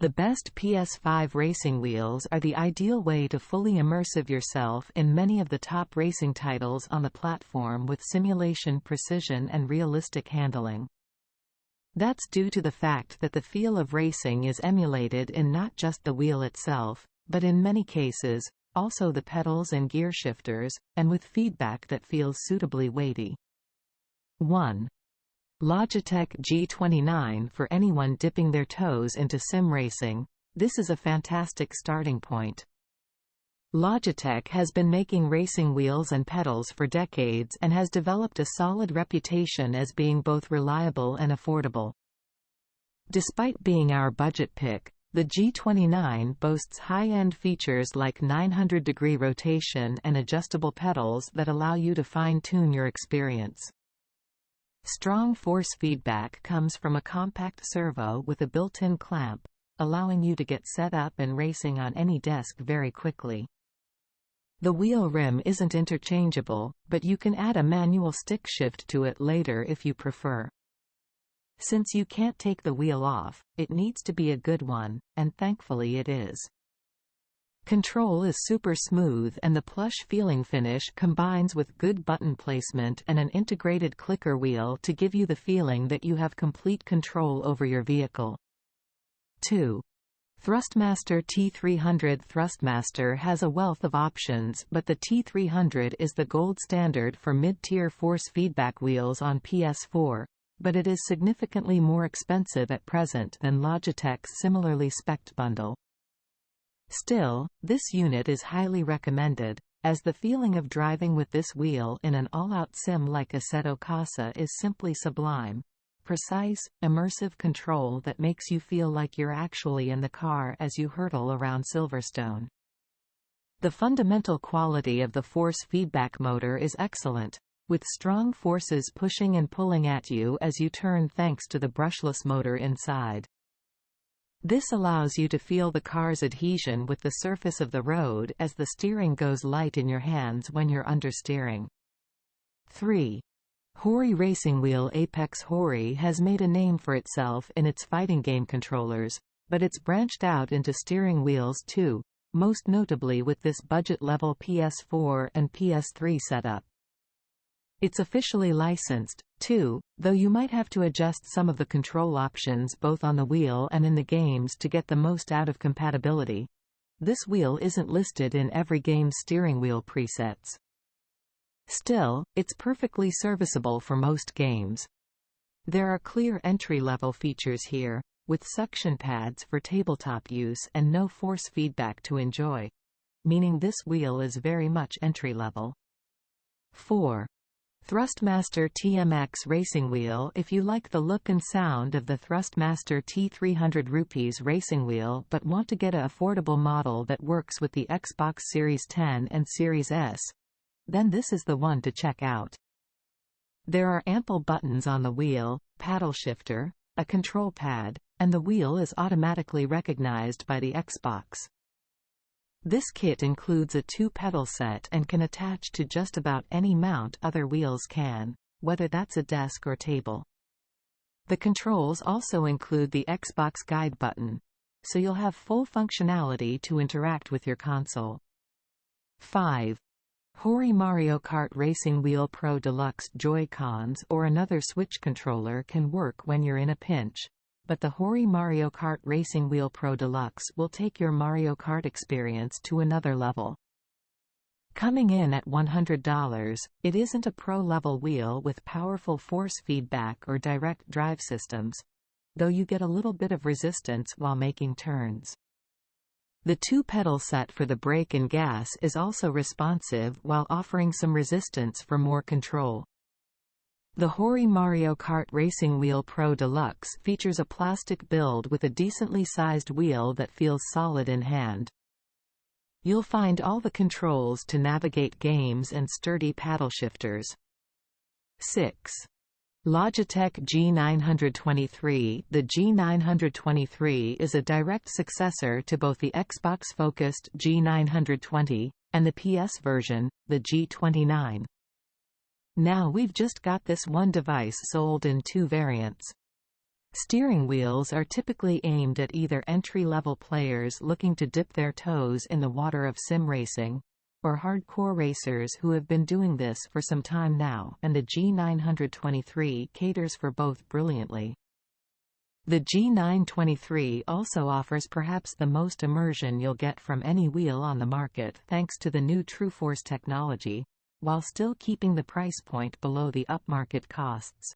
The best PS5 racing wheels are the ideal way to fully immersive yourself in many of the top racing titles on the platform with simulation precision and realistic handling. That's due to the fact that the feel of racing is emulated in not just the wheel itself, but in many cases, also the pedals and gear shifters, and with feedback that feels suitably weighty. 1. Logitech G29. For anyone dipping their toes into sim racing, this is a fantastic starting point. Logitech has been making racing wheels and pedals for decades and has developed a solid reputation as being both reliable and affordable. Despite being our budget pick, the G29 boasts high-end features like 900-degree rotation and adjustable pedals that allow you to fine-tune your experience. Strong force feedback comes from a compact servo with a built-in clamp, allowing you to get set up and racing on any desk very quickly. The wheel rim isn't interchangeable, but you can add a manual stick shift to it later if you prefer. Since you can't take the wheel off, it needs to be a good one, and thankfully it is. Control is super smooth and the plush feeling finish combines with good button placement and an integrated clicker wheel to give you the feeling that you have complete control over your vehicle. 2. Thrustmaster T300. Thrustmaster has a wealth of options, but the T300 is the gold standard for mid-tier force feedback wheels on PS4, but it is significantly more expensive at present than Logitech's similarly spec'd bundle. Still, this unit is highly recommended, as the feeling of driving with this wheel in an all-out sim like Assetto Corsa is simply sublime. Precise, immersive control that makes you feel like you're actually in the car as you hurtle around Silverstone. The fundamental quality of the force feedback motor is excellent, with strong forces pushing and pulling at you as you turn thanks to the brushless motor inside. This allows you to feel the car's adhesion with the surface of the road as the steering goes light in your hands when you're understeering. 3. Hori Racing Wheel. Apex Hori has made a name for itself in its fighting game controllers, but it's branched out into steering wheels too, most notably with this budget-level PS4 and PS3 setup. It's officially licensed, too, though you might have to adjust some of the control options both on the wheel and in the games to get the most out of compatibility. This wheel isn't listed in every game's steering wheel presets. Still, it's perfectly serviceable for most games. There are clear entry-level features here, with suction pads for tabletop use and no force feedback to enjoy, meaning this wheel is very much entry-level. 4. Thrustmaster TMX Racing Wheel. If you like the look and sound of the Thrustmaster T300 racing wheel but want to get an affordable model that works with the Xbox Series X and Series S, then this is the one to check out. There are ample buttons on the wheel, paddle shifter, a control pad, and the wheel is automatically recognized by the Xbox. This kit includes a 2-pedal set and can attach to just about any mount other wheels can, whether that's a desk or table. The controls also include the Xbox guide button, so you'll have full functionality to interact with your console. 5. Hori Mario Kart Racing Wheel Pro Deluxe. Joy-Cons or another Switch controller can work when you're in a pinch, but the Hori Mario Kart Racing Wheel Pro Deluxe will take your Mario Kart experience to another level. Coming in at $100, it isn't a pro-level wheel with powerful force feedback or direct drive systems, though you get a little bit of resistance while making turns. The 2-pedal set for the brake and gas is also responsive while offering some resistance for more control. The Hori Mario Kart Racing Wheel Pro Deluxe features a plastic build with a decently sized wheel that feels solid in hand. You'll find all the controls to navigate games and sturdy paddle shifters. 6. Logitech G923. The G923 is a direct successor to both the Xbox-focused G920 and the PS version, the G29. Now we've just got this one device sold in 2 variants. Steering wheels are typically aimed at either entry-level players looking to dip their toes in the water of sim racing, or hardcore racers who have been doing this for some time now, and the G923 caters for both brilliantly. The G923 also offers perhaps the most immersion you'll get from any wheel on the market thanks to the new TrueForce technology, while still keeping the price point below the upmarket costs.